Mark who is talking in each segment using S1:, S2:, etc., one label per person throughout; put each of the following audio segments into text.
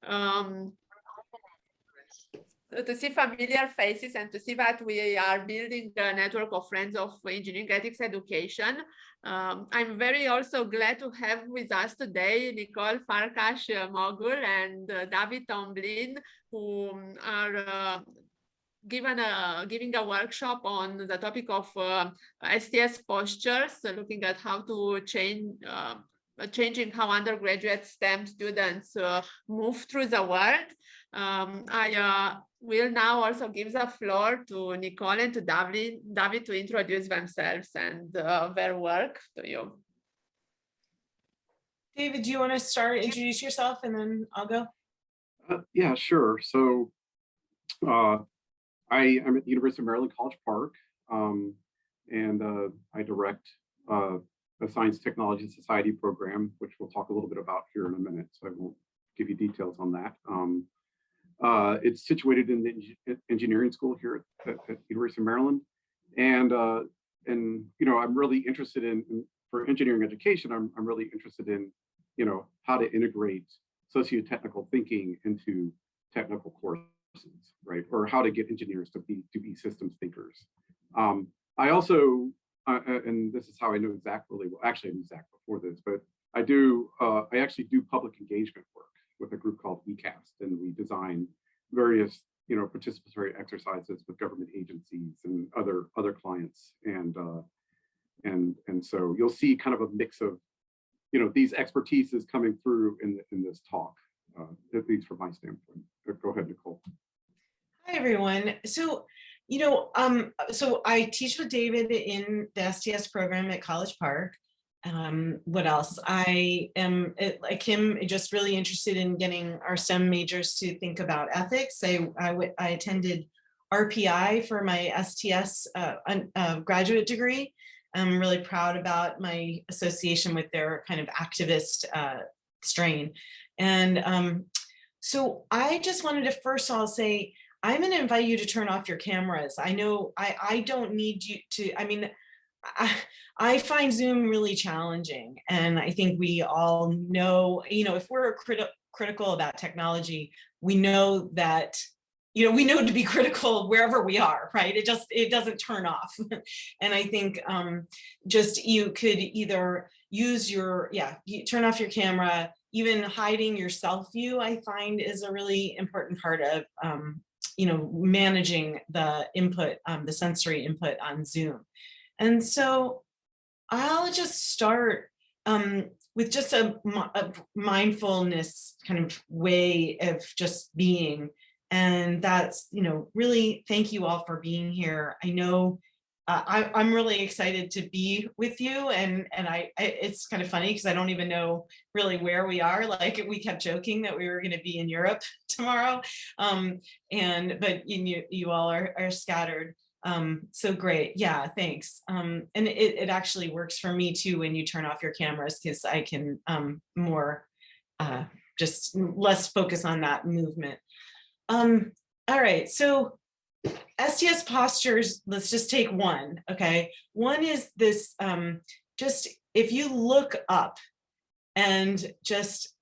S1: um, to see familiar faces and to see that we are building a network of friends of engineering ethics education. I'm very also glad to have with us today Nicole Farkas-Mogul and David Tomlin, who are giving a workshop on the topic of STS postures, looking at how to changing how undergraduate STEM students move through the world. I will now also give the floor to Nicole and to David to introduce themselves and their work to you.
S2: David, do you want to introduce yourself and then I'll go?
S3: Yeah, sure. So I am at the University of Maryland, College Park, and I direct a Science, Technology, and Society program, which we'll talk a little bit about here in a minute, so I won't give you details on that. It's situated in the engineering school here at University of Maryland, and you know, I'm really interested for engineering education. I'm really interested in, you know, how to integrate socio-technical thinking into technical courses, right? Or how to get engineers to be systems thinkers. I also, and this is how I know Zach really well. Actually, I knew Zach before this, but I actually do public engagement work with a group called ECAST, and we design various, you know, participatory exercises with government agencies and other clients, and so you'll see kind of a mix of, you know, these expertises coming through in this talk, at least from my standpoint. Go ahead, Nicole.
S2: Hi, everyone. So, you know, so I teach with David in the STS program at College Park. What else? I am, like him, just really interested in getting our STEM majors to think about ethics. I attended RPI for my STS graduate degree. I'm really proud about my association with their kind of activist strain. And so I just wanted to first of all say, I'm going to invite you to turn off your cameras. I know I don't need you to, I mean, I find Zoom really challenging. And I think we all know, you know, if we're critical about technology, we know that, you know, we know to be critical wherever we are, right? It doesn't turn off. And I think just you could either use you turn off your camera, even hiding your self view, I find is a really important part of, you know, managing the input, the sensory input on Zoom. And so I'll just start with just a mindfulness kind of way of just being. And that's, you know, really thank you all for being here. I know I'm really excited to be with you, and it's kind of funny because I don't even know really where we are. Like, we kept joking that we were going to be in Europe tomorrow, but you all are scattered. So great, yeah, thanks. And it actually works for me too when you turn off your cameras, because I can more just less focus on that movement. All right, so STS postures, let's just take one, okay? One is this, just if you look up and just,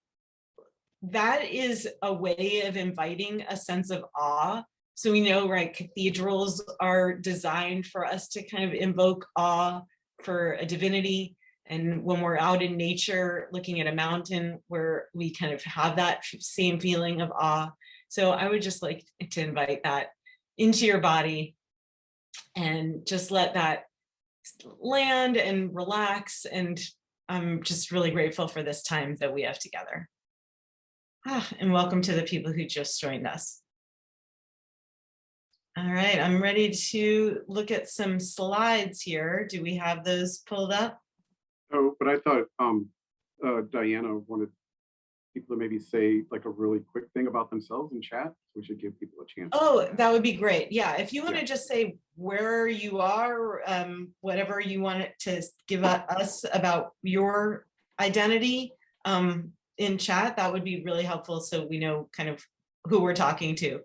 S2: that is a way of inviting a sense of awe. So we know, right, cathedrals are designed for us to kind of invoke awe for a divinity. And when we're out in nature, looking at a mountain, where we kind of have that same feeling of awe. So I would just like to invite that into your body and just let that land and relax. And I'm just really grateful for this time that we have together. And welcome to the people who just joined us. All right, I'm ready to look at some slides here. Do we have those pulled up?
S3: Oh, but I thought Diana wanted people to maybe say like a really quick thing about themselves in chat. So we should give people a chance.
S2: Oh, that would be great. Yeah, if you want to just say where you are, whatever you want to give us about your identity in chat, that would be really helpful, so we know kind of who we're talking to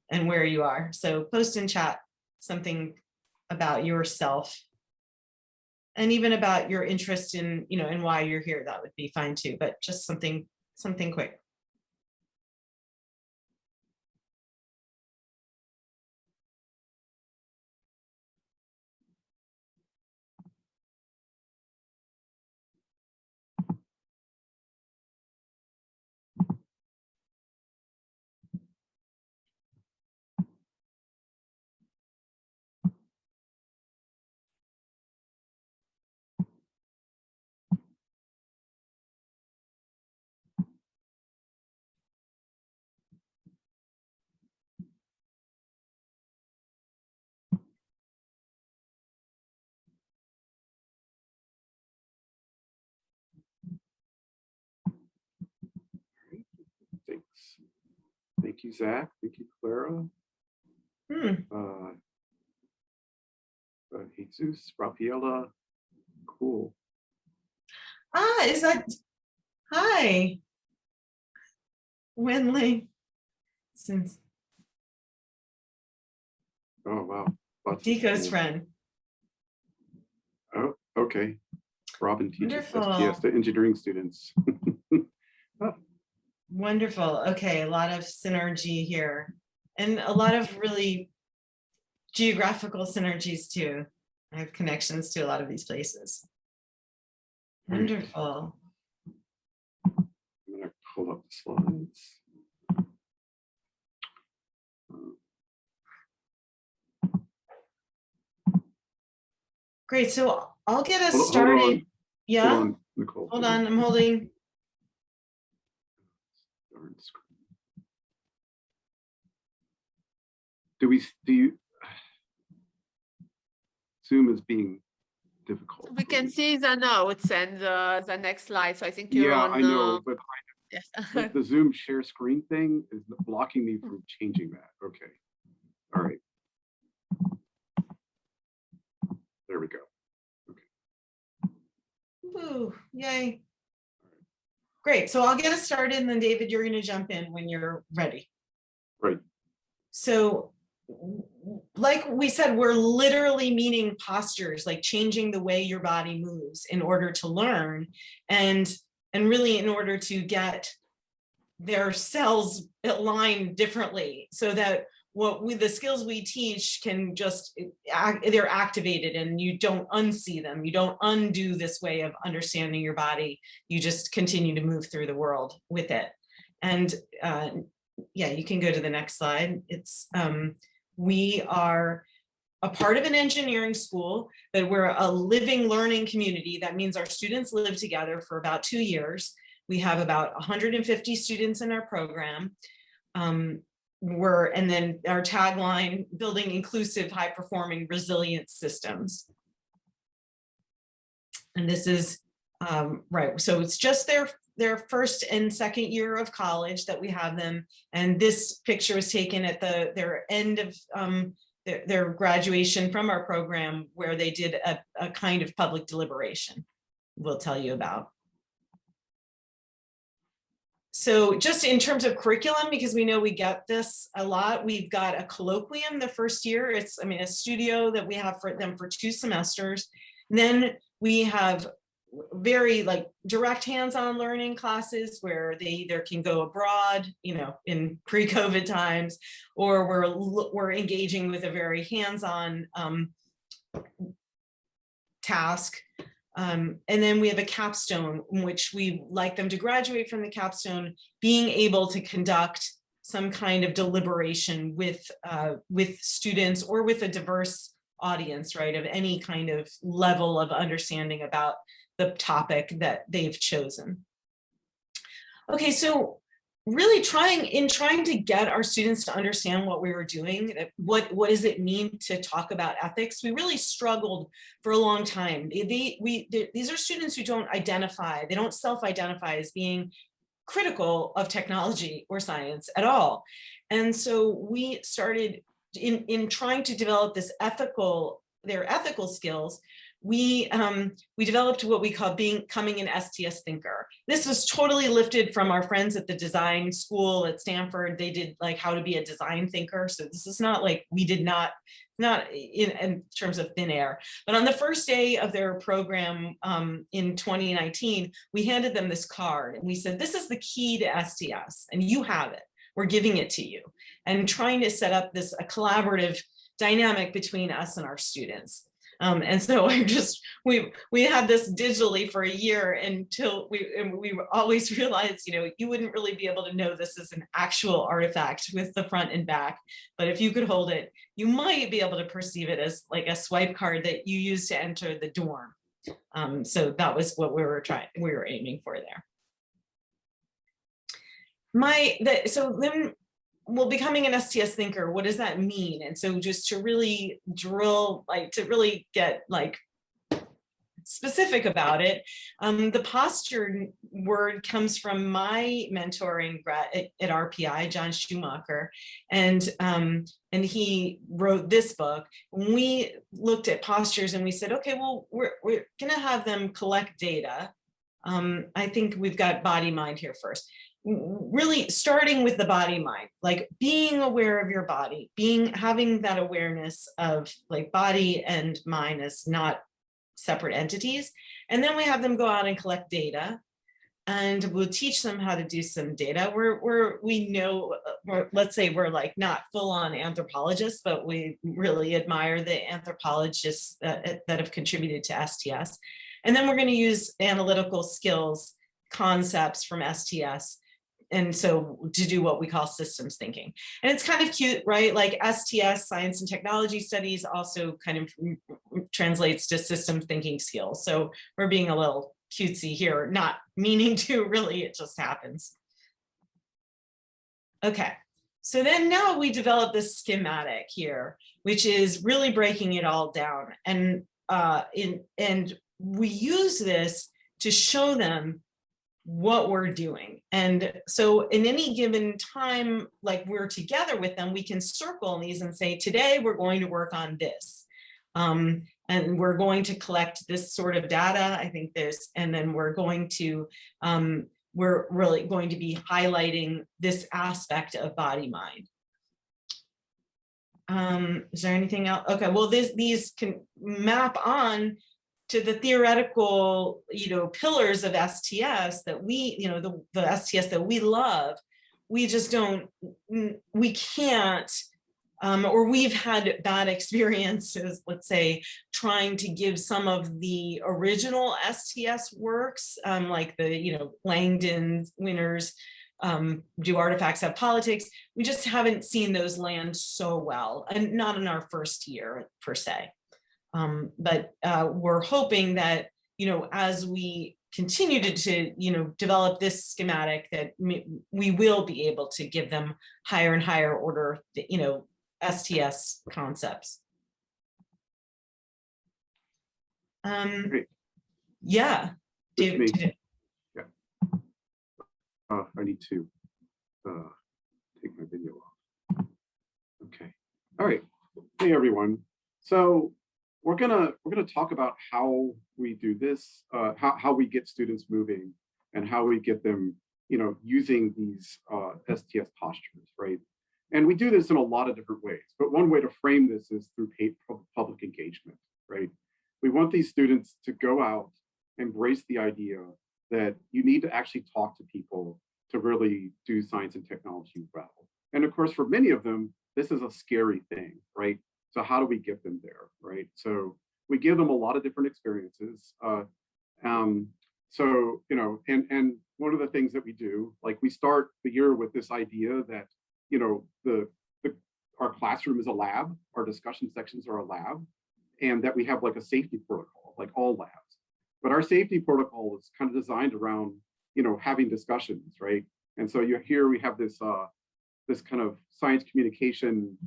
S2: and where you are. So post in chat something about yourself, and even about your interest in, you know, and why you're here. That would be fine too, but just something quick.
S3: Thank you, Zach. Thank you, Clara. Jesus, Rafaela. Cool.
S2: Is that, hi. Winley. Since
S3: Oh, wow.
S2: Deco's friend.
S3: Oh, okay. Robin teaches
S2: Wonderful.
S3: STS to engineering students. Oh.
S2: Wonderful. Okay, a lot of synergy here and a lot of really geographical synergies too. I have connections to a lot of these places. Wonderful.
S3: I'm going to pull up the slides.
S2: Great. So I'll get us
S3: Hold
S2: started.
S3: on.
S2: Yeah.
S3: Hold on, Nicole.
S2: Hold on. I'm holding.
S3: Do you Zoom is being difficult?
S1: We can see the notes and the next slide. So I think you're
S3: Yeah,
S1: on.
S3: I know, but
S1: Yes.
S3: the Zoom share screen thing is blocking me from changing that. Okay. All right. There we go.
S2: Woo, yay. Great. So I'll get us started and then David, you're going to jump in when you're ready.
S3: Right.
S2: So like we said, we're literally meaning postures, like changing the way your body moves in order to learn and really in order to get their cells aligned differently so that the skills we teach can just, they're activated and you don't unsee them. You don't undo this way of understanding your body. You just continue to move through the world with it. And yeah, you can go to the next slide. It's, we are a part of an engineering school, but we're a living learning community. That means our students live together for about 2 years. We have about 150 students in our program. And then our tagline, building inclusive, high-performing, resilient systems. And this is, right, so it's just their first and second year of college that we have them. And this picture was taken at their end of their graduation from our program, where they did a kind of public deliberation we'll tell you about. So just in terms of curriculum, because we know we get this a lot, we've got a colloquium the first year. It's, I mean, a studio that we have for them for 2 semesters. Then we have very like direct hands-on learning classes where they either can go abroad, you know, in pre-COVID times, or we're engaging with a very hands-on task. And then we have a capstone in which we like them to graduate from the capstone, being able to conduct some kind of deliberation with students or with a diverse audience, right, of any kind of level of understanding about the topic that they've chosen. Okay, so really trying to get our students to understand what we were doing, what does it mean to talk about ethics, we really struggled for a long time. These are students who don't identify, they don't self-identify as being critical of technology or science at all. And so we started in trying to develop their ethical skills. We developed what we call becoming an STS thinker. This was totally lifted from our friends at the design school at Stanford. They did like how to be a design thinker. So this is not like we did not in terms of thin air. But on the first day of their program in 2019, we handed them this card and we said, this is the key to STS and you have it. We're giving it to you, and trying to set up a collaborative dynamic between us and our students. And so we had this digitally for a year until we always realized, you know, you wouldn't really be able to know this is an actual artifact with the front and back. But if you could hold it, you might be able to perceive it as like a swipe card that you use to enter the dorm. So that was what we were aiming for there. So then, well, becoming an STS thinker, what does that mean? And so just to really drill, like to really get like specific about it. The posture word comes from my mentoring at RPI, John Schumacher, and he wrote this book. When we looked at postures and we said, okay, well, we're going to have them collect data. I think we've got body mind here first. Really starting with the body mind, like being aware of your body, having that awareness of like body and mind as not separate entities. And then we have them go out and collect data, and we'll teach them how to do some data. We know, let's say we're like not full-on anthropologists, but we really admire the anthropologists that have contributed to STS. And then we're going to use analytical skills concepts from STS. And so to do what we call systems thinking. And it's kind of cute, right? Like STS, science and technology studies, also kind of translates to systems thinking skills. So we're being a little cutesy here, not meaning to, really, it just happens. Okay, so then now we develop this schematic here, which is really breaking it all down. And we use this to show them what we're doing. And so in any given time, like we're together with them, we can circle these and say, today we're going to work on this. And we're going to collect this sort of data. I think and then we're going to, we're really going to be highlighting this aspect of body mind. Is there anything else? Okay, well, these can map on to the theoretical, pillars of STS that we, the STS that we love. We just we can't, or we've had bad experiences, let's say, trying to give some of the original STS works, like the, Langdon winners, do artifacts have politics. We just haven't seen those land so well, and not in our first year per se. But we're hoping that, as we continue to develop this schematic, that we will be able to give them higher and higher order, STS concepts. Yeah.
S3: Yeah. I need to take my video off. Okay. All right. Hey, everyone. So we're gonna talk about how we do this, how we get students moving, and how we get them, using these STS postures, right? And we do this in a lot of different ways, but one way to frame this is through paid public engagement, right? We want these students to go out, embrace the idea that you need to actually talk to people to really do science and technology well. And of course, for many of them, this is a scary thing, right? So how do we get them there, right? So we give them a lot of different experiences. And one of the things that we do, like we start the year with this idea that, our classroom is a lab, our discussion sections are a lab, and that we have like a safety protocol, like all labs. But our safety protocol is kind of designed around, having discussions, right? And so here we have this this kind of science communication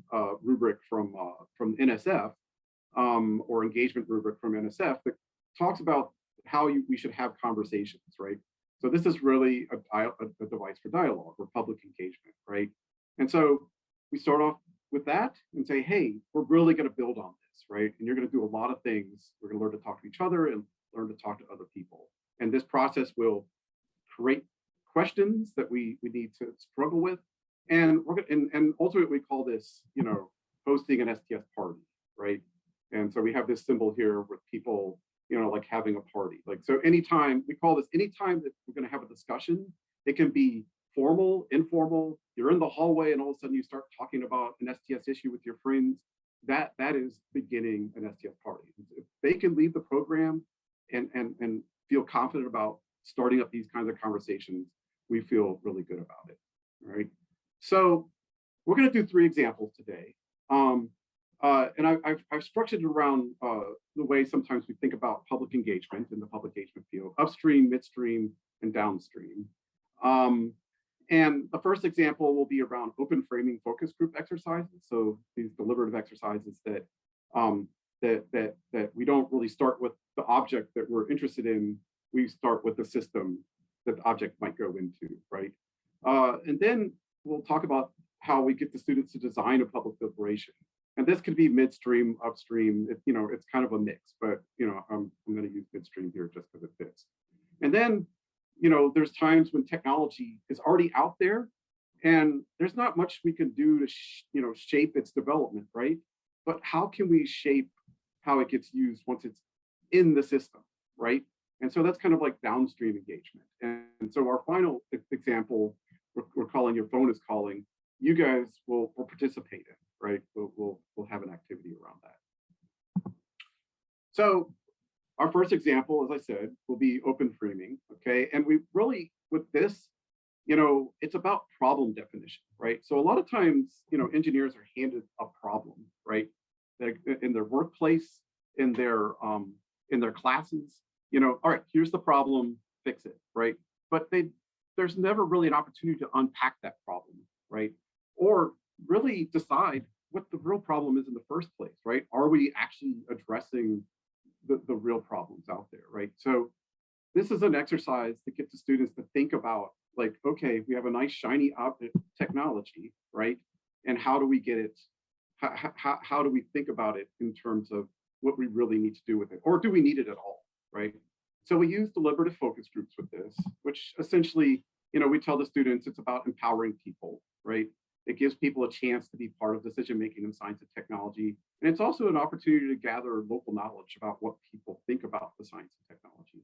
S3: rubric from NSF, or engagement rubric from NSF, that talks about how we should have conversations, right? So this is really a device for dialogue or public engagement, right? And so we start off with that and say, hey, we're really going to build on this, right? And you're going to do a lot of things. We're going to learn to talk to each other and learn to talk to other people. And this process will create questions that we need to struggle with. And and ultimately we call this, hosting an STS party, right? And so we have this symbol here with people, like having a party. Like, so anytime, we call this, anytime that we're going to have a discussion, it can be formal, informal. You're in the hallway and all of a sudden you start talking about an STS issue with your friends. That is beginning an STS party. If they can leave the program and feel confident about starting up these kinds of conversations, we feel really good about it, right? So we're going to do 3 examples today. And I've structured it around the way sometimes we think about public engagement in the public engagement field: upstream, midstream, and downstream. And the first example will be around open framing focus group exercises. So these deliberative exercises that that we don't really start with the object that we're interested in, we start with the system that the object might go into, right? And then we'll talk about how we get the students to design a public deliberation. And this could be midstream, upstream, it's kind of a mix, but I'm going to use midstream here just because it fits. And then, there's times when technology is already out there and there's not much we can do to, shape its development, right? But how can we shape how it gets used once it's in the system, right? And so that's kind of like downstream engagement. And so our final example, we're calling Your Phone is Calling, you guys will participate in, right? We'll have an activity around that. So our first example, as I said, will be open framing, okay? And we really, with this, it's about problem definition, right? So a lot of times, engineers are handed a problem, right? In their workplace, in their classes, all right, here's the problem, fix it, right? But there's never really an opportunity to unpack that problem, right? Or really decide what the real problem is in the first place, right? Are we actually addressing the real problems out there, right? So this is an exercise that gets the students to think about, like, okay, we have a nice shiny object technology, right? And how do we get it? How do we think about it in terms of what we really need to do with it? Or do we need it at all, right? So we use deliberative focus groups with this, which essentially, we tell the students it's about empowering people, right? It gives people a chance to be part of decision-making in science and technology. And it's also an opportunity to gather local knowledge about what people think about the science and technology.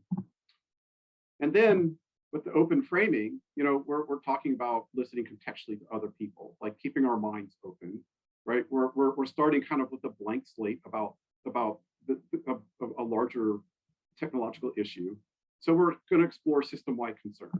S3: And then with the open framing, we're talking about listening contextually to other people, like keeping our minds open, right? We're starting kind of with a blank slate about a larger technological issue. So we're going to explore system-wide concerns.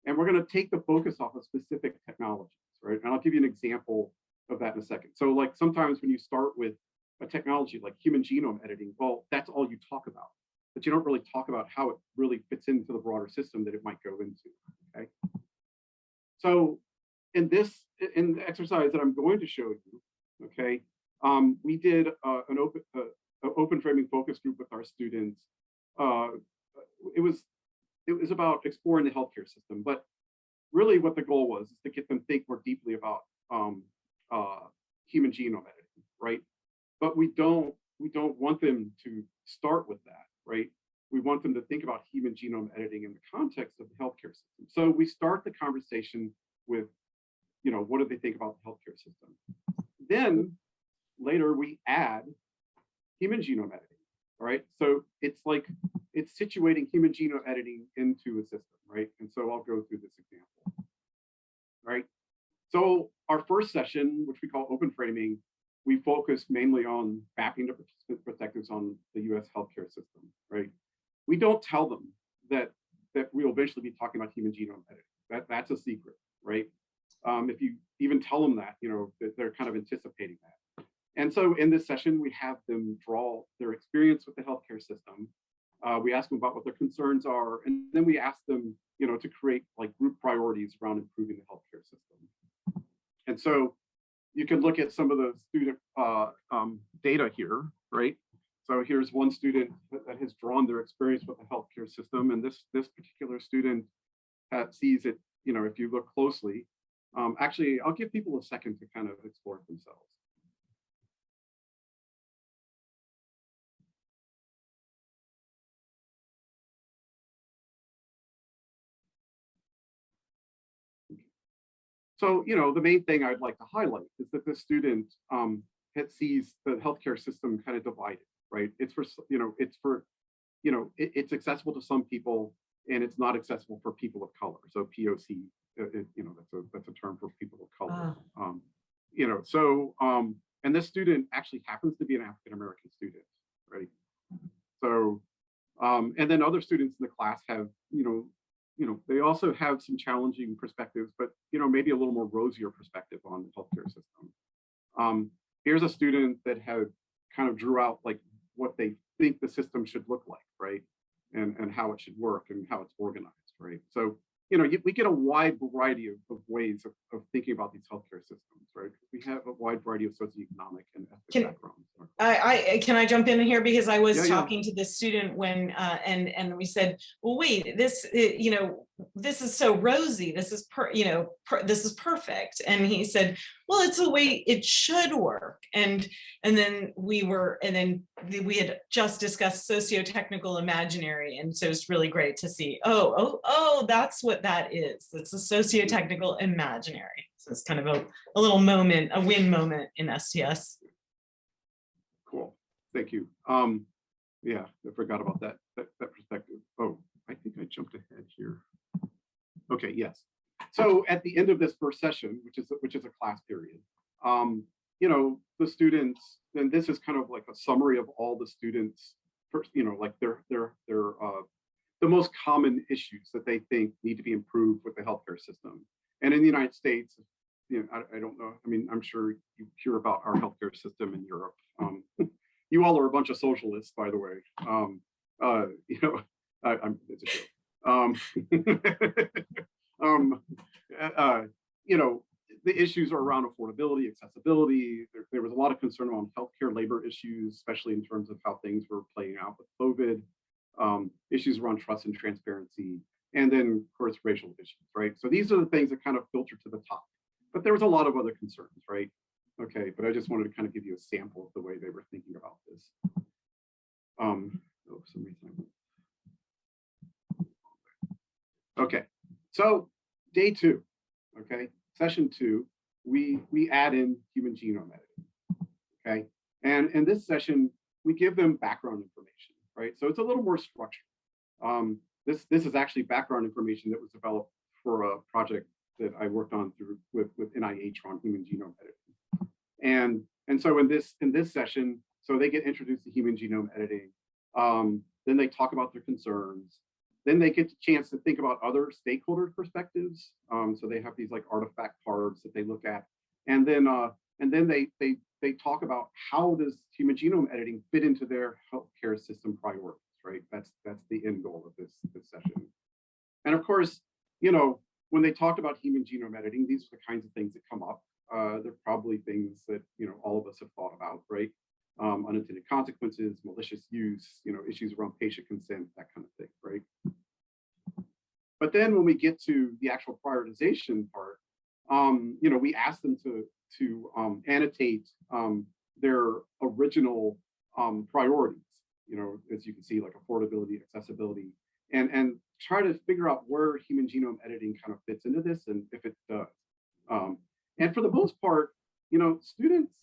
S3: And we're going to take the focus off of specific technologies, right? And I'll give you an example of that in a second. So like sometimes when you start with a technology like human genome editing, well, that's all you talk about, but you don't really talk about how it really fits into the broader system that it might go into, okay? So in the exercise that I'm going to show you, okay, we did an open framing focus group with our students. It was about exploring the healthcare system, but really what the goal was is to get them to think more deeply about human genome editing, right? But we don't want them to start with that, right? We want them to think about human genome editing in the context of the healthcare system. So we start the conversation with, what do they think about the healthcare system? Then later we add human genome editing. All right, so it's situating human genome editing into a system, right? And so I'll go through this example, right? So our first session, which we call open framing, we focus mainly on mapping the participant perspectives on the US healthcare system, right? We don't tell them that we'll eventually be talking about human genome editing. That's a secret, right? If you even tell them that, they're kind of anticipating that. And so in this session, we have them draw their experience with the healthcare system. We ask them about what their concerns are, and then we ask them, to create like group priorities around improving the healthcare system. And so you can look at some of the student data here, right? So here's one student that has drawn their experience with the healthcare system, and this particular student sees it, if you look closely. Actually, I'll give people a second to kind of explore it themselves. So, the main thing I'd like to highlight is that the student sees the healthcare system kind of divided, right? It's accessible to some people and it's not accessible for people of color. So POC, that's a term for people of color. And this student actually happens to be an African-American student, right? So, and then other students in the class have, they also have some challenging perspectives, but maybe a little more rosier perspective on the healthcare system. Here's a student that had kind of drew out like what they think the system should look like, right? And how it should work and how it's organized, right? So, we get a wide variety of ways of thinking about these healthcare systems, right? We have a wide variety of socioeconomic and ethnic backgrounds.
S2: Can I jump in here, because I was
S3: Yeah,
S2: talking to this student when and we said, well, wait, this this is so rosy, this is this is perfect, and he said, well, it's the way it should work. And then we had just discussed socio-technical imaginary, and so it's really great to see, oh, that's what that is. It's a socio-technical imaginary. So it's kind of a little moment, a win moment in STS.
S3: Cool, thank you. Yeah, I forgot about that perspective. Oh, I think I jumped ahead here. Okay, yes. So at the end of this first session, which is a class period, the students, and this is kind of like a summary of all the students, like the most common issues that they think need to be improved with the healthcare system. And in the United States, I don't know. I mean, I'm sure you hear about our healthcare system in Europe. You all are a bunch of socialists, by the way. It's a joke. The issues are around affordability, accessibility. There was a lot of concern around healthcare labor issues, especially in terms of how things were playing out with COVID. Issues around trust and transparency, and then of course racial issues, right? So these are the things that kind of filter to the top. But there was a lot of other concerns, right? Okay, but I just wanted to kind of give you a sample of the way they were thinking about this. For some reason. Okay, so day 2, okay, session 2, we add in human genome editing, okay? And in this session, we give them background information, right? So it's a little more structured. This is actually background information that was developed for a project that I worked on with NIH on human genome editing. And so in this session, so they get introduced to human genome editing. Then they talk about their concerns. Then they get the chance to think about other stakeholder perspectives. So they have these like artifact cards that they look at, and then they talk about how does human genome editing fit into their healthcare system priorities, right? That's the end goal of this session. And of course, when they talked about human genome editing, these are the kinds of things that come up. They're probably things that all of us have thought about, right? Unintended consequences, malicious use, issues around patient consent, that kind of thing, right? But then when we get to the actual prioritization part, we ask them to annotate their original priorities, as you can see, like affordability, accessibility, and try to figure out where human genome editing kind of fits into this, and if it does. And for the most part, students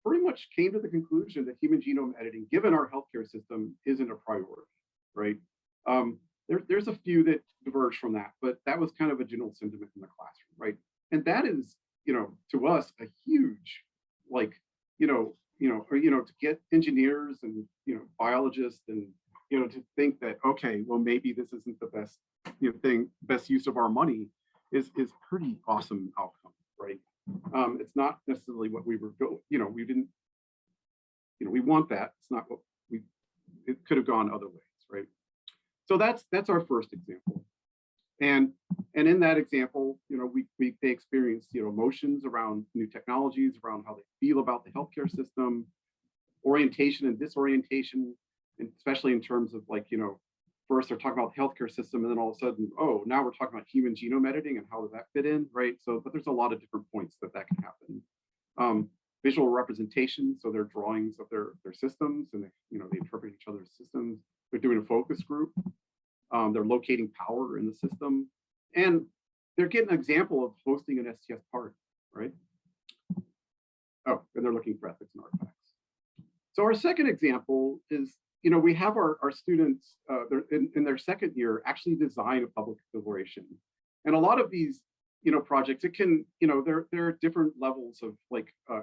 S3: pretty much came to the conclusion that human genome editing, given our healthcare system, isn't a priority, right? There's a few that diverge from that, but that was kind of a general sentiment in the classroom, right? And that is, to us, a huge, to get engineers and biologists and to think that, okay, well, maybe this isn't the best best use of our money is pretty awesome outcome, right? It's not necessarily what we were going, we didn't, we want that. It's not what it could have gone other ways, right? So that's our first example. And in that example, they experienced, emotions around new technologies, around how they feel about the healthcare system, orientation and disorientation, and especially in terms of first they're talking about the healthcare system, and then all of a sudden, oh, now we're talking about human genome editing and how does that fit in, right? So, but there's a lot of different points that can happen. Visual representation, so they're drawings of their systems, and they interpret each other's systems. They're doing a focus group. They're locating power in the system, and they're getting an example of hosting an STS party, right? Oh, and they're looking for ethics and artifacts. So our second example is, we have our students in their second year actually design a public declaration. And a lot of these, projects, it can, there are different levels of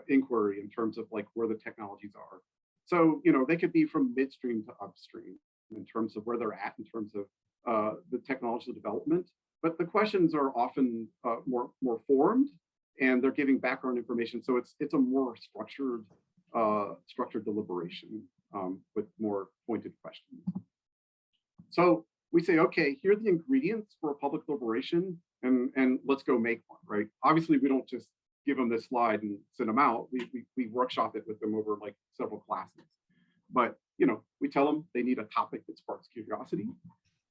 S3: inquiry in terms of where the technologies are. So, they could be from midstream to upstream in terms of where they're at in terms of the technological development. But the questions are often more formed, and they're giving background information. So it's a more structured deliberation with more pointed questions. So we say, okay, here are the ingredients for a public deliberation, and let's go make one, right? Obviously, we don't just give them this slide and send them out. We workshop it with them over like several classes. But, you know, we tell them they need a topic that sparks curiosity.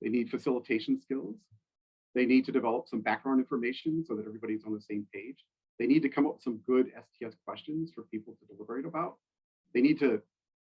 S3: They need facilitation skills. They need to develop some background information so that everybody's on the same page. They need to come up with some good STS questions for people to deliberate about. They need to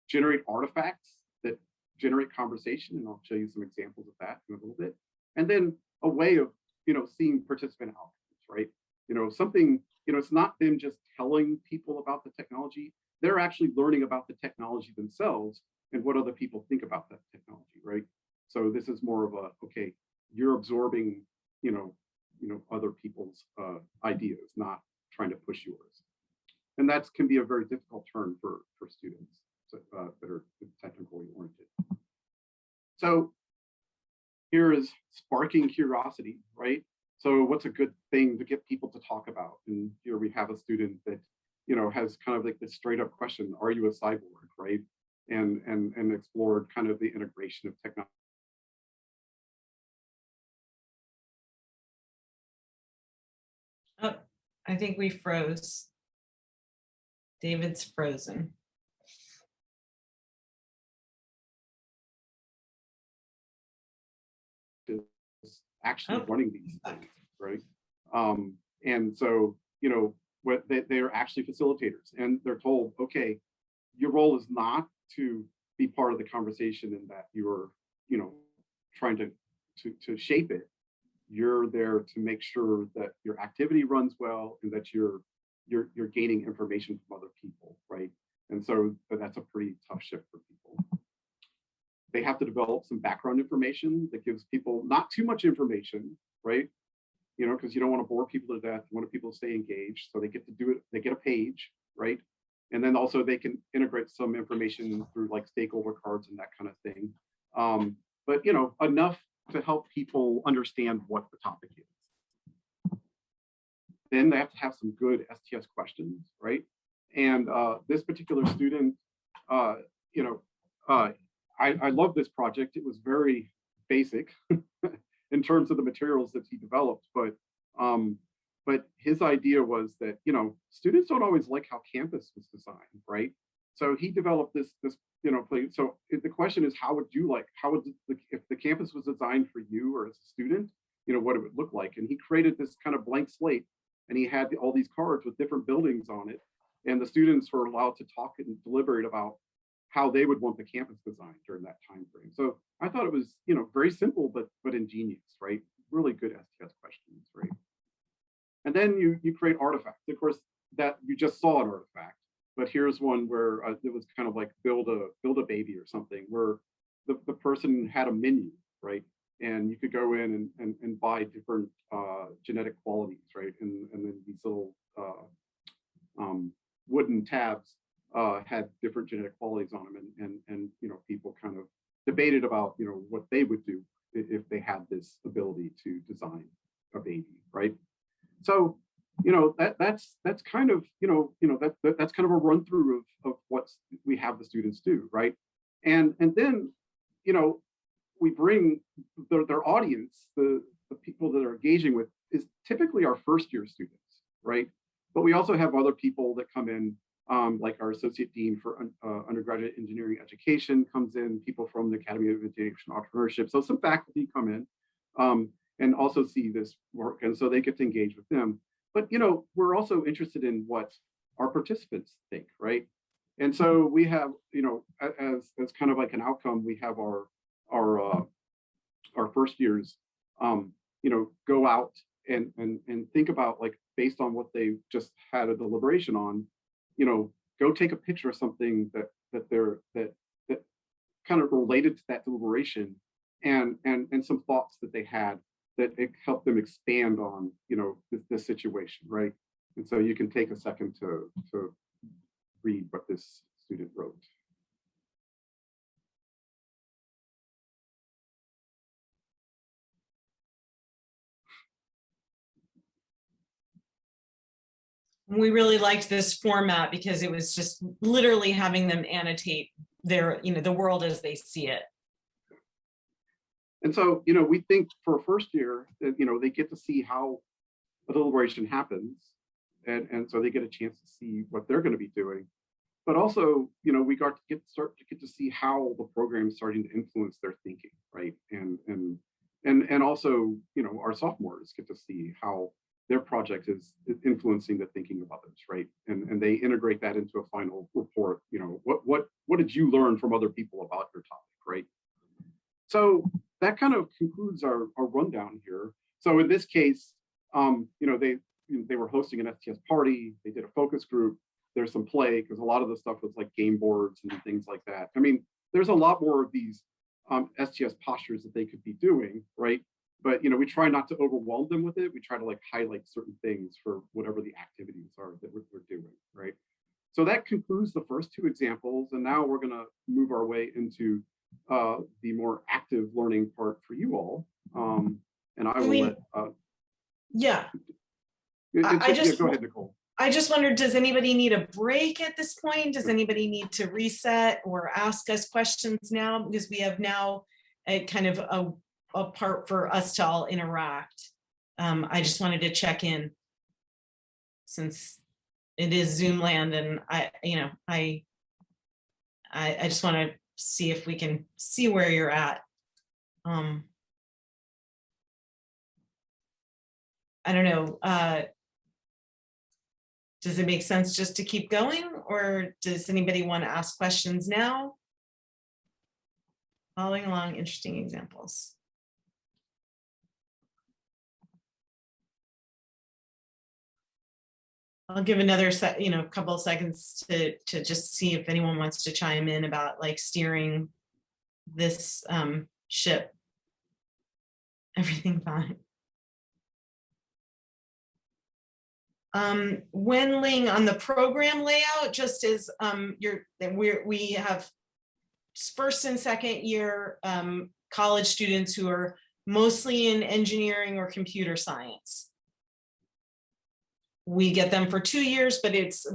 S3: generate artifacts that generate conversation, and I'll show you some examples of that in a little bit. And then a way of, you know, seeing participant outcomes, right? You know, something, you know, it's not them just telling people about the technology. They're actually learning about the technology themselves and what other people think about that technology, right? So this is more of a, okay, you're absorbing, you know, other people's ideas, not trying to push yours. And that can be a very difficult turn for students that are technically oriented. So here is sparking curiosity, right? So what's a good thing to get people to talk about? And here we have a student that, you know, has kind of like this straight up question, are you a cyborg, right? And explored kind of the integration of technology.
S2: Oh, I think we froze. David's frozen.
S3: Actually running these things, right? And so, you know, what they are actually facilitators, and they're told, okay, your role is not to be part of the conversation in that you're, you know, trying to shape it. You're there to make sure that your activity runs well and that you're gaining information from other people, right? And so that's a pretty tough shift for people. They have to develop some background information that gives people not too much information, right? You know, because you don't want to bore people to death. You want people to stay engaged. So they get to do it. They get a page, right? And then also they can integrate some information through like stakeholder cards and that kind of thing. But, you know, enough to help people understand what the topic is. Then they have to have some good STS questions, right? And this particular student, you know, I love this project. It was very basic in terms of the materials that he developed, but his idea was that, you know, students don't always like how campus was designed, right? So he developed this you know, play. So the question is, if the campus was designed for you or as a student, you know, what it would look like. And he created this kind of blank slate, and he had all these cards with different buildings on it, and the students were allowed to talk and deliberate about how they would want the campus designed during that time frame. So I thought it was, you know, very simple but ingenious, right? Really good STS questions, right? And then you create artifacts. Of course, that you just saw an artifact, but here's one where it was kind of like build a baby or something, where the person had a menu, right? And you could go in and buy different genetic qualities, right? And then these little wooden tabs had different genetic qualities on them, and you know, people kind of debated about, you know, what they would do if they had this ability to design a baby, right? So, you know, that's kind of, you know that's kind of a run through of what we have the students do, right? And then, you know, we bring their audience, the people that are engaging with, is typically our first year students, right? But we also have other people that come in, like our associate dean for undergraduate engineering education comes in, people from the Academy of Education Entrepreneurship. So some faculty come in and also see this work, and so they get to engage with them. But, you know, we're also interested in what our participants think, right? And so we have, you know, as kind of like an outcome, we have our first years, you know, go out and think about, like, based on what they just had a deliberation on, you know, go take a picture of something that kind of related to that deliberation, and some thoughts that they had that it helped them expand on, you know, this situation, right? And so you can take a second to read what this student wrote.
S2: We really liked this format because it was just literally having them annotate their, you know, the world as they see it.
S3: And so, you know, we think for a first year that, you know, they get to see how a deliberation happens, and so they get a chance to see what they're going to be doing. But also, you know, we got to start to see how the program is starting to influence their thinking, right? And also, you know, our sophomores get to see how their project is influencing the thinking of others, right? And they integrate that into a final report. You know, what did you learn from other people about your topic, right? So that kind of concludes our rundown here. So in this case, you know, they were hosting an STS party. They did a focus group. There's some play because a lot of the stuff was like game boards and things like that. I mean, there's a lot more of these STS postures that they could be doing, right? But, you know, we try not to overwhelm them with it. We try to like highlight certain things for whatever the activities are that we're doing, right? So that concludes the first two examples. And now we're going to move our way into the more active learning part for you all. And I will
S2: yeah.
S3: Go ahead, Nicole.
S2: I just wondered, does anybody need a break at this point? Does anybody need to reset or ask us questions now? Because we have now a kind of a part for us to all interact. I just wanted to check in since it is Zoom land, and I just want to see if we can see where you're at. I don't know. Does it make sense just to keep going, or does anybody want to ask questions now? Following along, interesting examples. I'll give another couple of seconds to just see if anyone wants to chime in about like steering this ship. Everything fine. When Ling, on the program layout, just as we have first and second year college students who are mostly in engineering or computer science. We get them for 2 years, but it's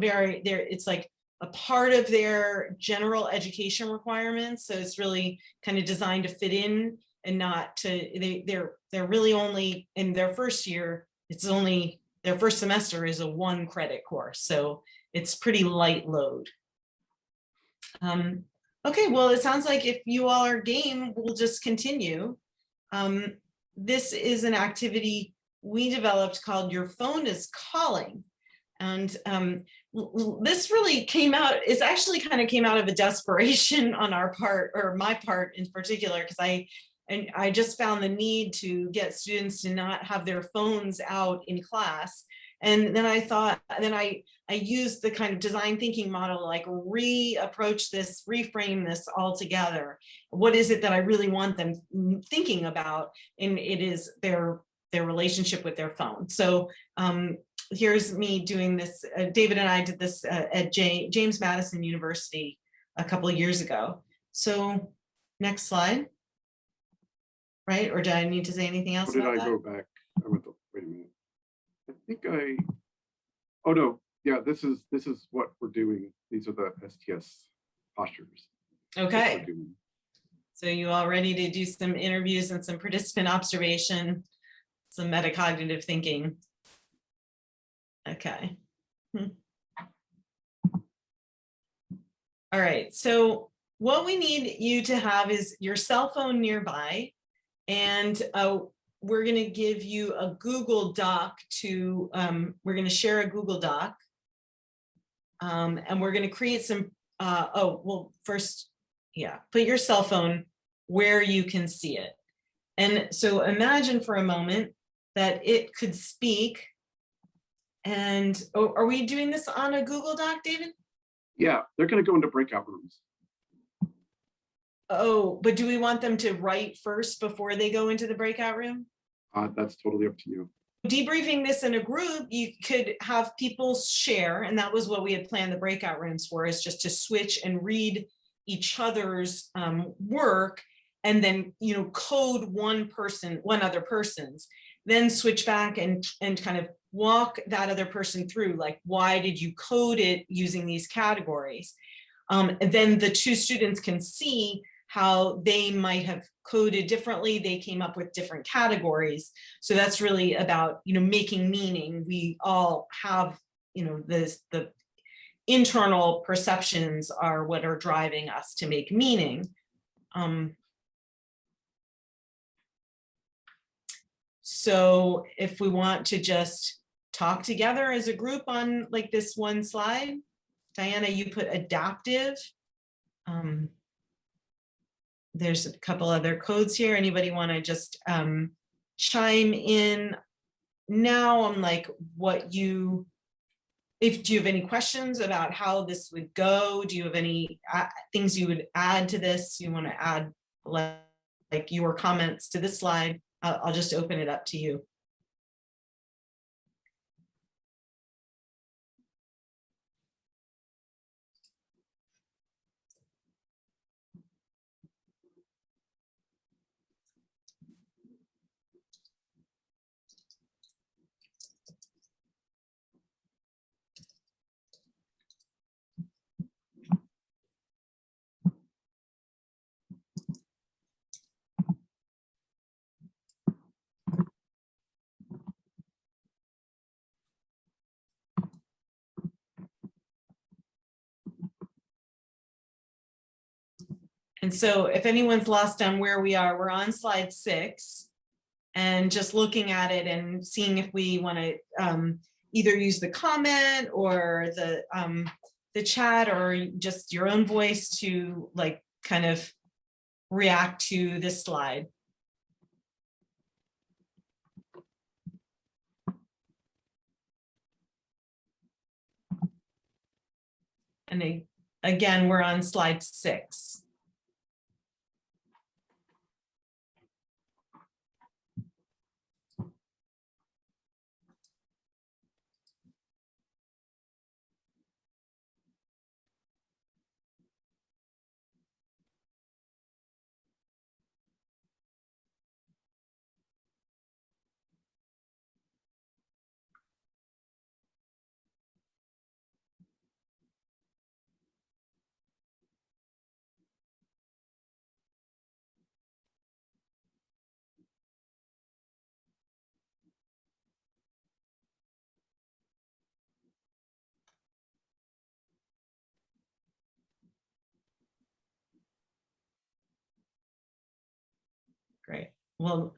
S2: like a part of their general education requirements. So it's really kind of designed to fit in and not to, they're really only in their first year, it's only their first semester is a 1 credit course. So it's pretty light load. Okay, well, it sounds like if you all are game, we'll just continue. This is an activity we developed called Your Phone is Calling. And this really came out, it's actually kind of came out of a desperation on our part, or my part in particular, because I just found the need to get students to not have their phones out in class. And then I thought, I used the kind of design thinking model, like reapproach this, reframe this all together. What is it that I really want them thinking about? And it is their relationship with their phone. So here's me doing this. David and I did this at James Madison University a couple of years ago. So next slide. Right? Or do I need to say anything else?
S3: Or did I go back? I went to, wait a minute. I think oh no, yeah, this is what we're doing. These are the STS postures.
S2: Okay. So you all ready to do some interviews and some participant observation, some metacognitive thinking? Okay. All right, so what we need you to have is your cell phone nearby, and we're going to give you a Google Doc to, we're going to share a Google Doc, and we're going to create some, first, yeah, put your cell phone where you can see it. And so imagine for a moment that it could speak. And are we doing this on a Google Doc, David?
S3: Yeah, they're going to go into breakout rooms.
S2: Oh, but do we want them to write first before they go into the breakout room?
S3: That's totally up to you.
S2: Debriefing this in a group, you could have people share, and that was what we had planned the breakout rooms for, is just to switch and read each other's work, and then code one other person's, then switch back and kind of walk that other person through, like, why did you code it using these categories? And then the two students can see how they might have coded differently. They came up with different categories. So that's really about, making meaning. We all have you know, the internal perceptions are what are driving us to make meaning. So if we want to just talk together as a group on like this one slide, Diana, you put adaptive. There's a couple other codes here. Anybody want to just chime in now on like what you, if do you have any questions about how this would go? Do you have any things you would add to this? You want to add like your comments to this slide? I'll just open it up to you. And so if anyone's lost on where we are, we're on slide 6 and just looking at it and seeing if we want to either use the comment or the chat or just your own voice to like kind of react to this slide. And again, we're on slide 6. Great. Well,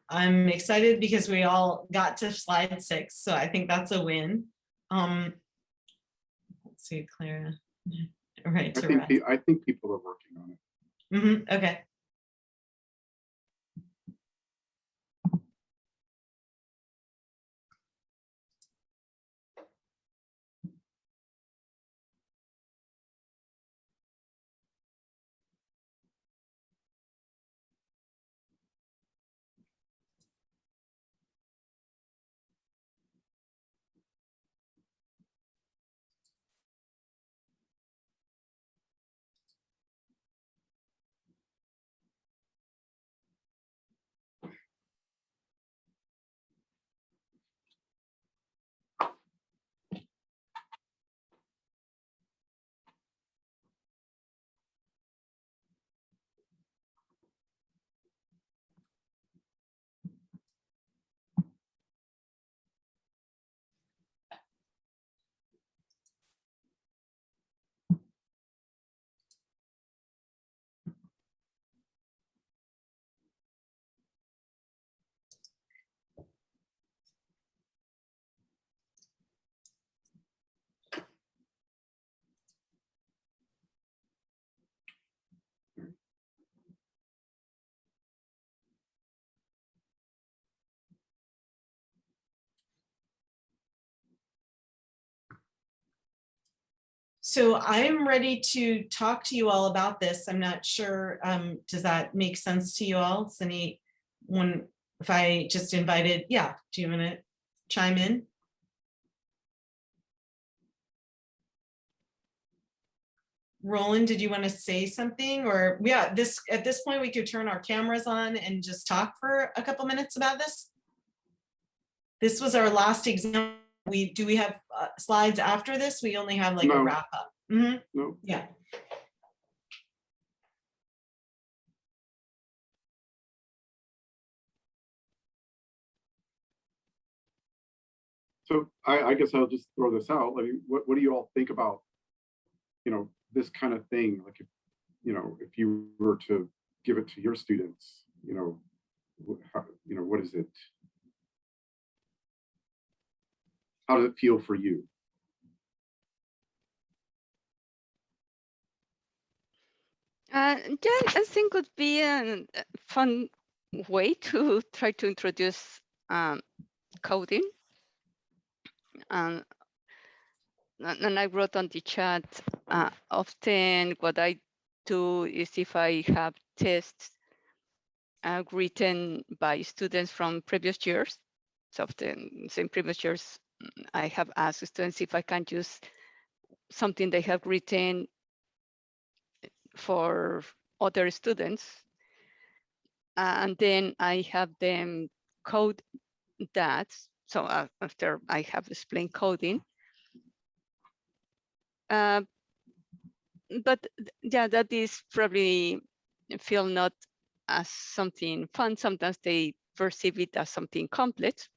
S2: I'm excited because we all got to slide 6, so I think that's a win. Let's see, Clara. Right.
S3: I think people are working on it.
S2: Okay. So I'm ready to talk to you all about this. I'm not sure, does that make sense to you all? Does anyone, if I just invited, yeah, do you want to chime in? Roland, did you want to say something? Or yeah, at this point we could turn our cameras on and just talk for a couple minutes about this. This was our last exam. Do we have slides after this? We only have like a wrap up.
S3: No.
S2: Yeah.
S3: So I guess I'll just throw this out. Like, what do you all think about, this kind of thing? Like, if you were to give it to your students, what is it? How does it feel for you?
S4: Yeah, I think would be a fun way to try to introduce coding. And I wrote on the chat, often what I do is if I have tests written by students from previous years, so often in previous years, I have asked students if I can use something they have written for other students. And then I have them code that. So after I have explained coding, but yeah, that is probably feel not as something fun. Sometimes they perceive it as something complex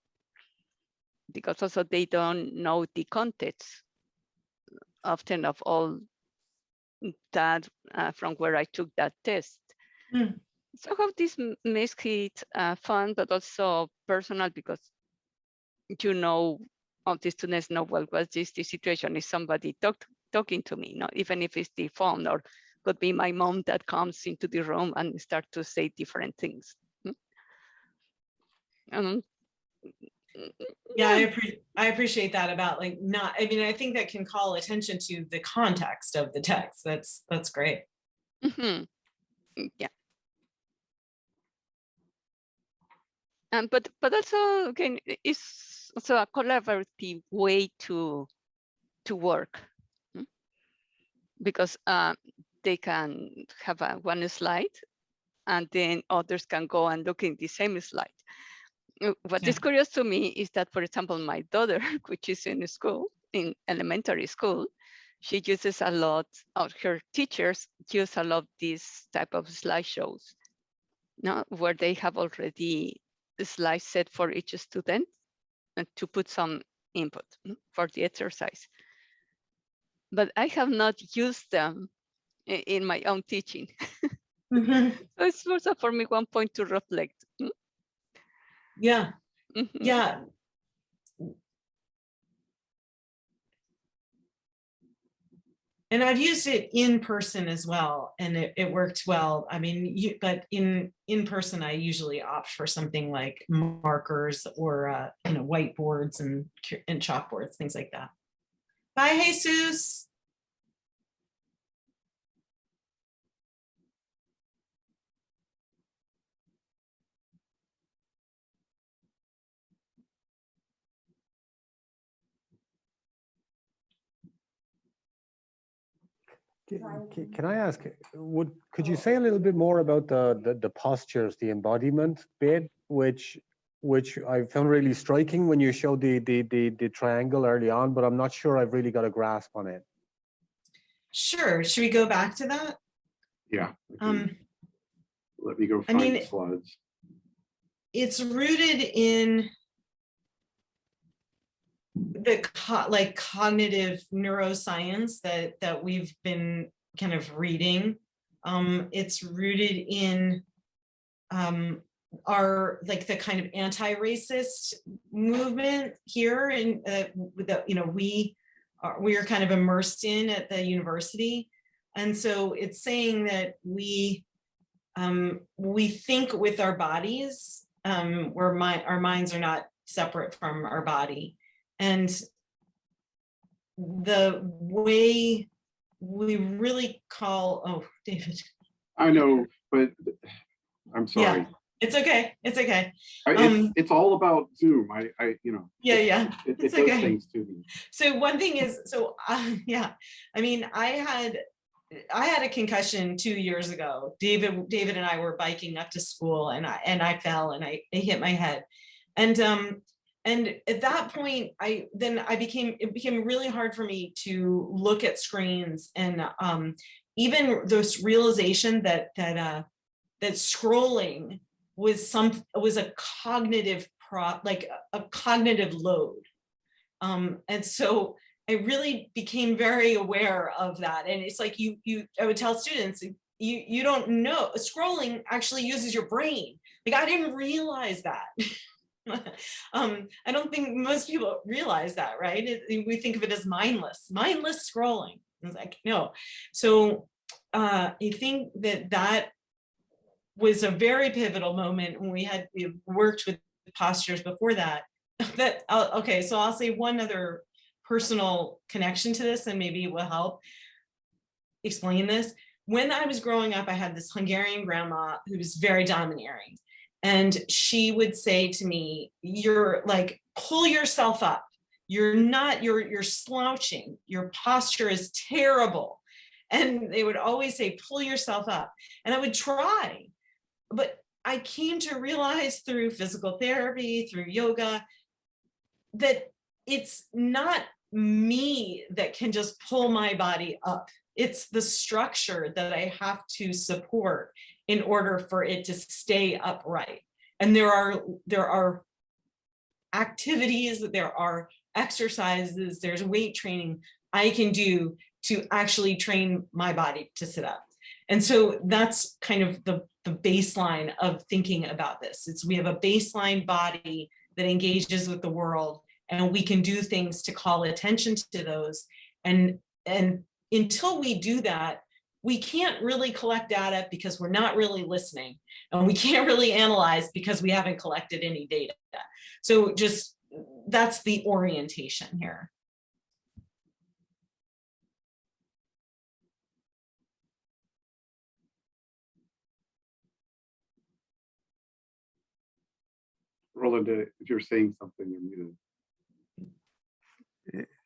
S4: because also they don't know the context often of all that from where I took that test. Mm. So I hope this makes it fun, but also personal, because all the students know, well, what's the situation? Is somebody talking to me? Even if it's the phone, or could be my mom that comes into the room and start to say different things.
S2: Yeah, I appreciate that about I think that can call attention to the context of the text. That's great.
S4: Mm-hmm. Yeah. But also, again, it's also a collaborative way to work, because they can have one slide and then others can go and look in the same slide. What is curious to me is that, for example, my daughter, which is in school, in elementary school, she uses a lot, her teachers use a lot these type of slideshows, where they have already a slide set for each student and to put some input for the exercise. But I have not used them in my own teaching. Mm-hmm. So it's also for me one point to reflect.
S2: Yeah. Mm-hmm. Yeah. And I've used it in person as well, and it worked well. I mean, but in person, I usually opt for something like markers or whiteboards and chalkboards, things like that. Bye, Jesus.
S5: Can I ask, could you say a little bit more about the postures, the embodiment bit, which I found really striking when you showed the triangle early on, but I'm not sure I've really got a grasp on it.
S2: Sure. Should we go back to that?
S3: Yeah. Let me go find the slides.
S2: It's rooted in the cognitive neuroscience that we've been kind of reading. It's rooted in our the kind of anti-racist movement here, and we are kind of immersed in at the university, and so it's saying that we think with our bodies, where our minds are not separate from our body. And the way we really call, David.
S3: I know, but I'm sorry.
S2: Yeah, it's okay. It's okay.
S3: It's all about Zoom.
S2: Yeah.
S3: It does okay. Things to me.
S2: So one thing is, I mean, I had a concussion 2 years ago. David and I were biking up to school, and I fell and I hit my head, and at that point, it became really hard for me to look at screens, and even this realization that scrolling was a cognitive a cognitive load, And so I really became very aware of that. And it's like I would tell students, you don't know, scrolling actually uses your brain. Like, I didn't realize that. I don't think most people realize that, right? We think of it as mindless scrolling. It's like, no. So I think that was a very pivotal moment when we worked with postures before that. Okay, so I'll say one other personal connection to this, and maybe it will help explain this. When I was growing up, I had this Hungarian grandma who was very domineering. And she would say to me, you're like, pull yourself up. You're slouching. Your posture is terrible. And they would always say, pull yourself up. And I would try. But I came to realize through physical therapy, through yoga, that it's not me that can just pull my body up. It's the structure that I have to support in order for it to stay upright. And there are activities, there are exercises, there's weight training I can do to actually train my body to sit up. And so that's kind of the baseline of thinking about this. We have a baseline body that engages with the world, and we can do things to call attention to those. And until we do that, we can't really collect data because we're not really listening, and we can't really analyze because we haven't collected any data. So just, that's the orientation here.
S3: Roland, if you're saying something, you're muted.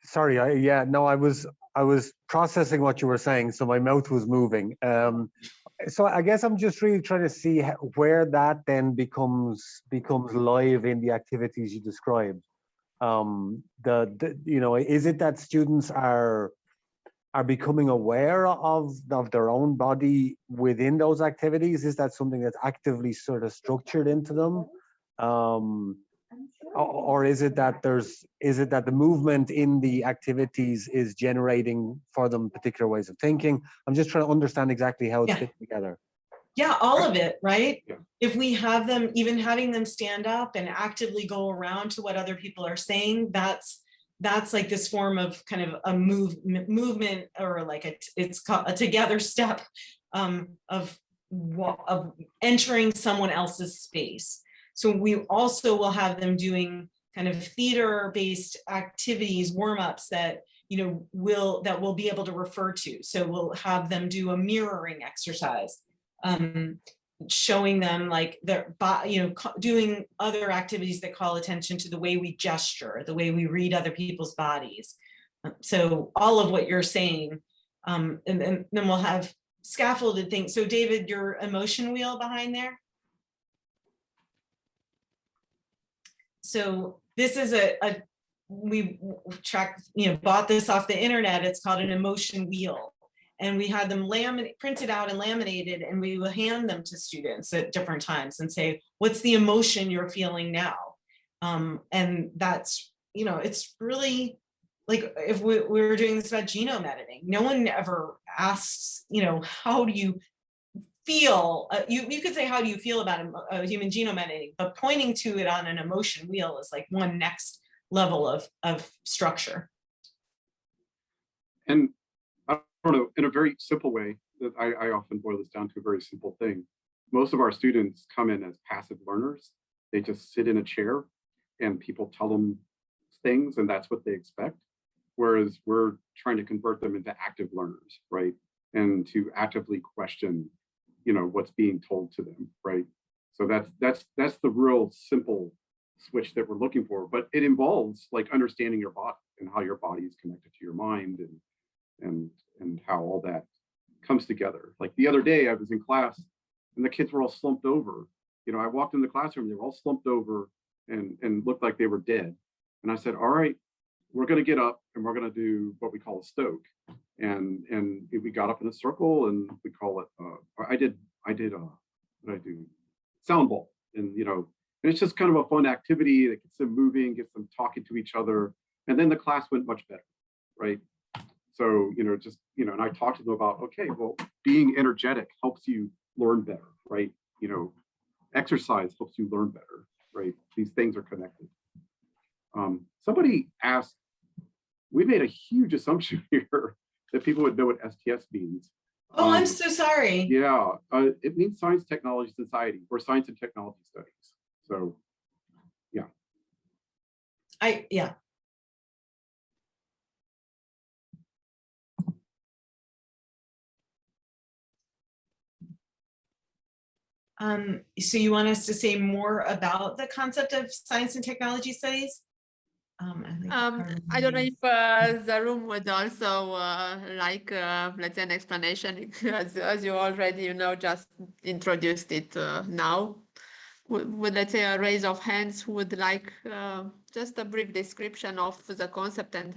S5: Sorry, I was processing what you were saying, so my mouth was moving. So I guess I'm just really trying to see where that then becomes live in the activities you described. Is it that students are becoming aware of their own body within those activities? Is that something that's actively sort of structured into them? Or is it that the movement in the activities is generating for them particular ways of thinking? I'm just trying to understand exactly how it's fit together.
S2: Yeah, all of it, right?
S3: Yeah.
S2: If we have them, even having them stand up and actively go around to what other people are saying, that's like this form of kind of a movement, or like it's called a together step of entering someone else's space. So we also will have them doing kind of theater-based activities, warm-ups that we'll be able to refer to. So we'll have them do a mirroring exercise, showing them like doing other activities that call attention to the way we gesture, the way we read other people's bodies. So all of what you're saying, and then we'll have scaffolded things. So David, your emotion wheel behind there. So this is we bought this off the internet. It's called an emotion wheel. And we had them printed out and laminated, and we will hand them to students at different times and say, what's the emotion you're feeling now? And that's, it's really like, if we were doing this about genome editing, no one ever asks, how do you feel? You could say, how do you feel about human genome editing? But pointing to it on an emotion wheel is like one next level of structure.
S3: And I don't know, in a very simple way, that I often boil this down to a very simple thing. Most of our students come in as passive learners. They just sit in a chair and people tell them things and that's what they expect. Whereas we're trying to convert them into active learners, right? And to actively question, what's being told to them, right? So that's the real simple switch that we're looking for. But it involves like understanding your body and how your body is connected to your mind and how all that comes together. Like the other day I was in class and the kids were all slumped over. I walked in the classroom, they were all slumped over and looked like they were dead. And I said, all right, we're going to get up and we're going to do what we call a stoke. And we got up in a circle and we call it, I did what did I do? Sound ball. And, and it's just kind of a fun activity that gets them moving, gets them talking to each other. And then the class went much better, right? So, just, and I talked to them about, okay, well, being energetic helps you learn better, right? Exercise helps you learn better, right? These things are connected. Somebody asked, we made a huge assumption here that people would know what STS means.
S2: Oh, I'm so sorry.
S3: Yeah, it means Science, Technology, Society, or Science and Technology Studies. So, yeah.
S2: Yeah. So you want us to say more about the concept of Science and Technology Studies?
S1: I don't know if the room would also like, let's say, an explanation, as you already, just introduced it now. Would, let's say, a raise of hands who would like just a brief description of the concept and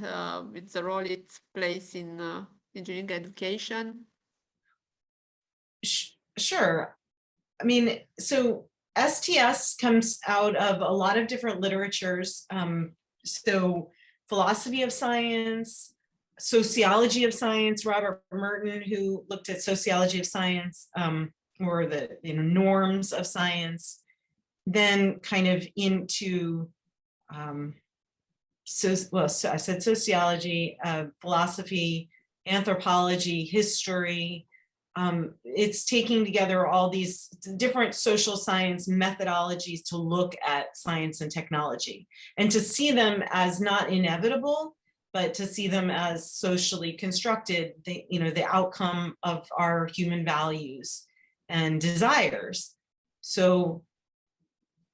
S1: its the role it plays in engineering education?
S2: Sure. I mean, so STS comes out of a lot of different literatures. So philosophy of science, sociology of science, Robert Merton, who looked at sociology of science, or the norms of science, then kind of into I said sociology, philosophy, anthropology, history. It's taking together all these different social science methodologies to look at science and technology, and to see them as not inevitable, but to see them as socially constructed, the outcome of our human values and desires. So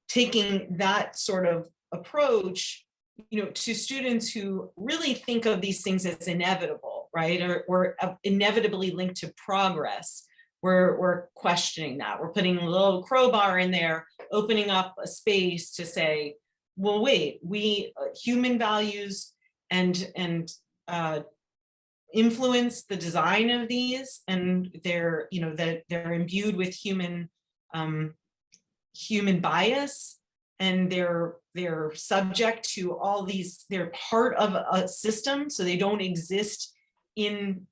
S2: taking that sort of approach, to students who really think of these things as inevitable, right, or inevitably linked to progress, we're questioning that. We're putting a little crowbar in there, opening up a space to say, well, wait, we human values and influence the design of these, and they're they're imbued with human bias, and they're subject to all these, they're part of a system, so they don't exist in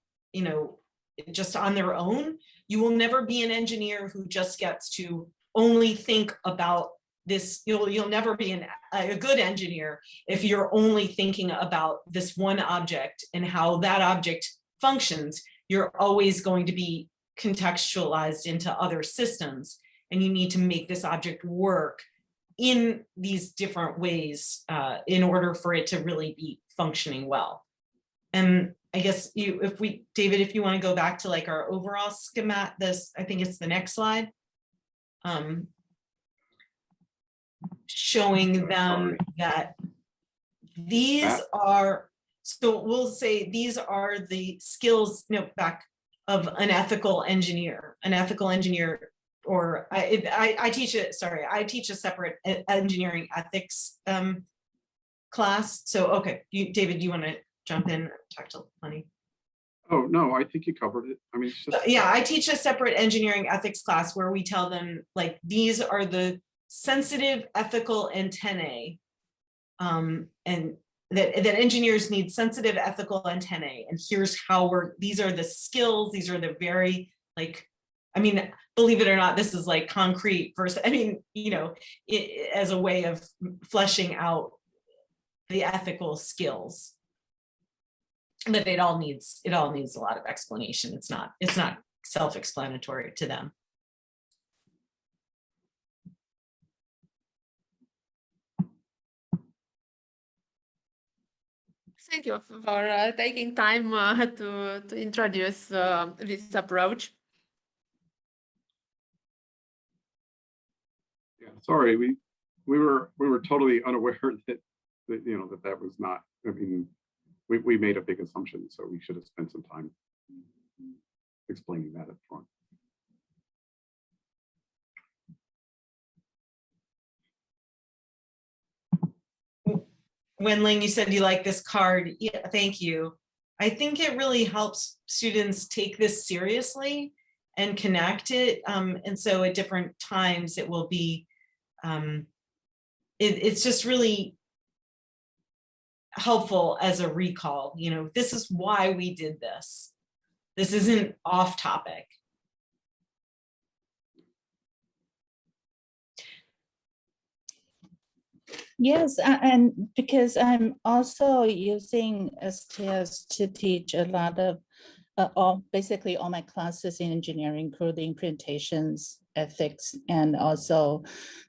S2: just on their own. You will never be an engineer who just gets to only think about this. You'll never be a good engineer if you're only thinking about this one object and how that object functions. You're always going to be contextualized into other systems, and you need to make this object work in these different ways in order for it to really be functioning well. And I guess David, if you want to go back to like our overall schematic, I think it's the next slide, showing them that these are, so we'll say these are the skills, of an ethical engineer. Or I teach a separate engineering ethics class. So, okay, David, do you want to jump in and talk to Lenny?
S3: Oh, no, I think you covered it. I mean, it's just...
S2: Yeah, I teach a separate engineering ethics class where we tell them, like, these are the sensitive ethical antennae, and that engineers need sensitive ethical antennae. And here's how these are the skills, these are the very, like, I mean, believe it or not, this is like concrete versus, I mean, as a way of fleshing out the ethical skills. But it all needs a lot of explanation. It's not self-explanatory to them.
S1: Thank you for taking time to introduce this approach.
S3: Yeah, sorry, we were totally unaware that that was not. I mean, we made a big assumption, so we should have spent some time explaining that up front.
S2: Wenling, you said you like this card. Yeah, thank you. I think it really helps students take this seriously and connect it. And so at different times it will be, it's just really, helpful as a recall. You know, this is why we did this. This isn't off topic.
S6: Yes, and because I'm also using STS to teach a lot of basically all my classes in engineering, including presentations, ethics, and also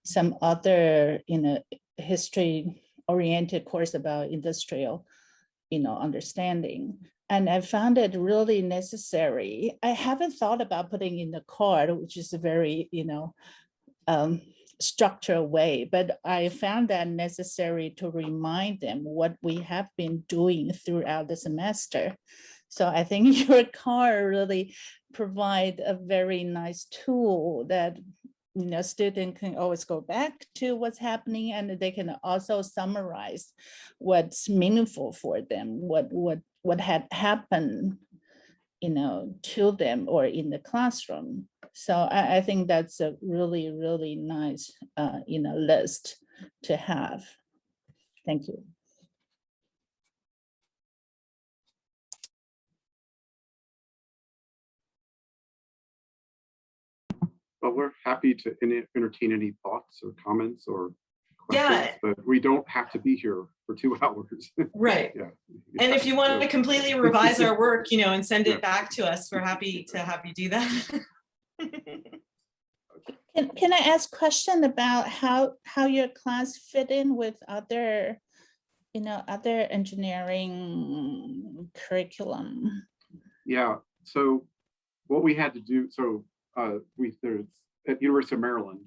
S6: some other, history-oriented course about industrial, understanding. And I found it really necessary. I haven't thought about putting in the card, which is a very, structural way, but I found that necessary to remind them what we have been doing throughout the semester. So I think your card really provide a very nice tool that student can always go back to what's happening, and they can also summarize what's meaningful for them, what had happened to them or in the classroom. So I think that's a really, really nice, list to have. Thank you.
S3: Well, we're happy to entertain any thoughts or comments or questions, but we don't have to be here for 2 hours.
S2: Right.
S3: Yeah.
S2: And if you want to completely revise our work, and send it back to us, we're happy to have you do that.
S6: Can I ask a question about how your class fit in with other, other engineering curriculum?
S3: Yeah. So what we had to do, there's at University of Maryland,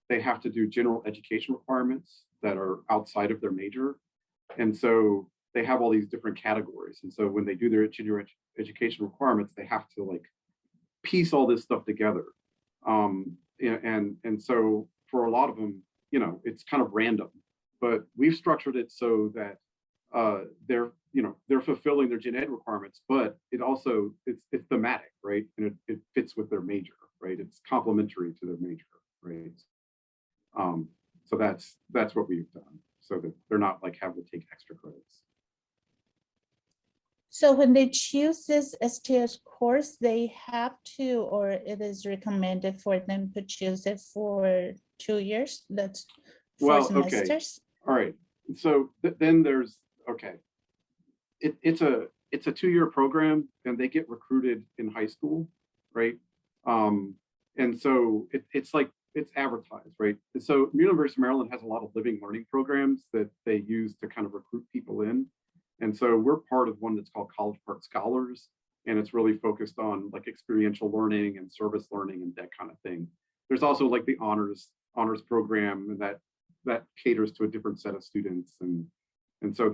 S3: they have to do general education requirements that are outside of their major. And so they have all these different categories. And so when they do their general education requirements, they have to piece all this stuff together. And so for a lot of them, it's kind of random, but we've structured it so that they're fulfilling their gen ed requirements, but it's thematic, right? And it fits with their major, right? It's complementary to their major, right? So that's what we've done, so that they're not having to take extra credits.
S6: So when they choose this STS course, they have to, or it is recommended for them to choose it for 2 years? That's 4 semesters?
S3: Okay. All right. So then there's, it's a 2-year program, and they get recruited in high school, right? And so it's advertised, right? And so University of Maryland has a lot of living learning programs that they use to kind of recruit people in. And so we're part of one that's called College Park Scholars, and it's really focused on experiential learning and service learning and that kind of thing. There's also the honors program, and that caters to a different set of students, and so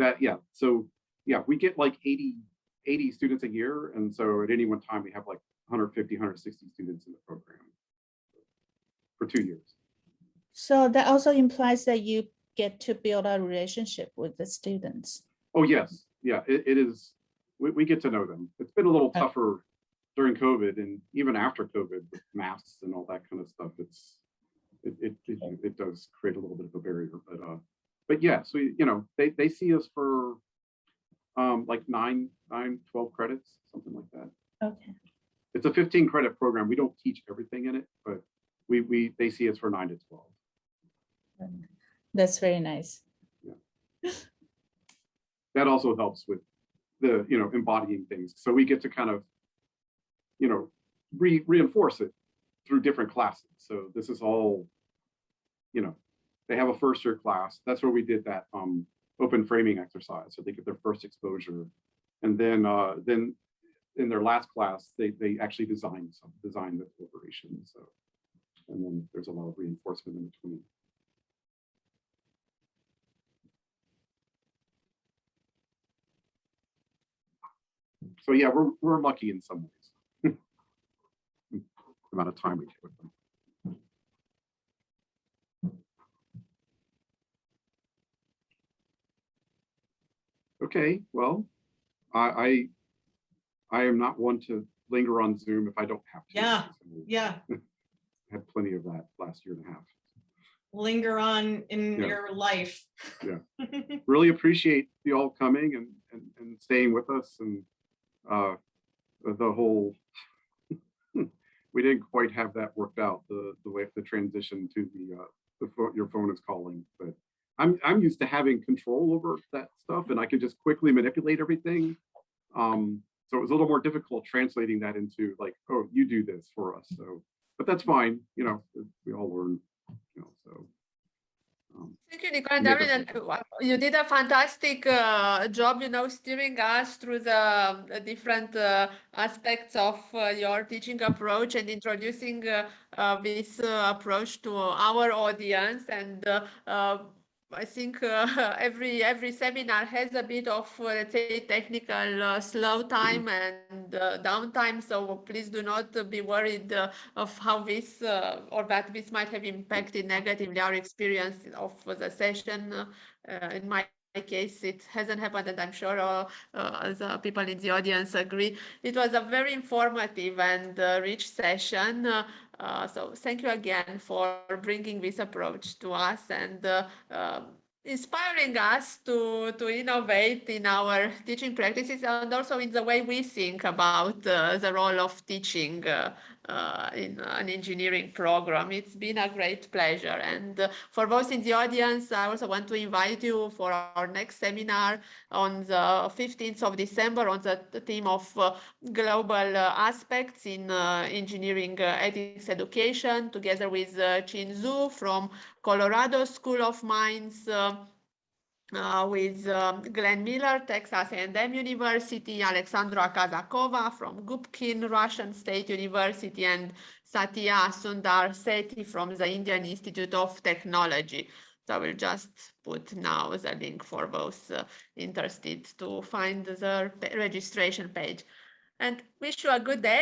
S3: we get 80 students a year, and so at any one time we have 150, 160 students in the program for 2 years.
S6: So that also implies that you get to build a relationship with the students.
S3: Oh, yes. Yeah, it is. We get to know them. It's been a little tougher during COVID, and even after COVID with masks and all that kind of stuff. It does create a little bit of a barrier, but yeah, so they see us for 9, 12 credits, something like that.
S6: Okay.
S3: It's a 15 credit program. We don't teach everything in it, but they see us for 9 to 12.
S6: That's very nice.
S3: Yeah. That also helps with the embodying things. So we get to kind of reinforce it through different classes. So this is all, they have a first-year class. That's where we did that open framing exercise, so they get their first exposure. And then in their last class, they actually design the deliberation. So, and then there's a lot of reinforcement in between. So yeah, we're lucky in some ways. The amount of time we get with them. Okay, well, I am not one to linger on Zoom if I don't have to.
S2: Yeah,
S3: So
S2: yeah.
S3: I had plenty of that last year and a half.
S2: linger on in
S3: Yeah.
S2: your life.
S3: Yeah. Really appreciate you all coming and staying with us, and the whole we didn't quite have that worked out, the way the transition to your phone is calling, but I'm used to having control over that stuff, and I could just quickly manipulate everything. So it was a little more difficult translating that into like, oh, you do this for us. So, but that's fine. You know, we all learn. You know, so.
S1: Thank you, Nicole and David. You did a fantastic job, you know, steering us through the different aspects of your teaching approach and introducing this approach to our audience. And I think every seminar has a bit of, let's say, technical slow time and downtime. So please do not be worried of how this or that this might have impacted negatively our experience of the session. In my case, it hasn't happened, and I'm sure the people in the audience agree. It was a very informative and rich session. So thank you again for bringing this approach to us and inspiring us to innovate in our teaching practices and also in the way we think about the role of teaching in an engineering program. It's been a great pleasure. And for those in the audience, I also want to invite you for our next seminar on the 15th of December on the theme of global aspects in engineering ethics education, together with Chin Zhu from Colorado School of Mines, with Glenn Miller, Texas A&M University, Alexandra Kazakova from Gubkin Russian State University, and Satya Sundar Sethi from the Indian Institute of Technology. So I will just put now the link for those interested to find the registration page. And wish you a good day.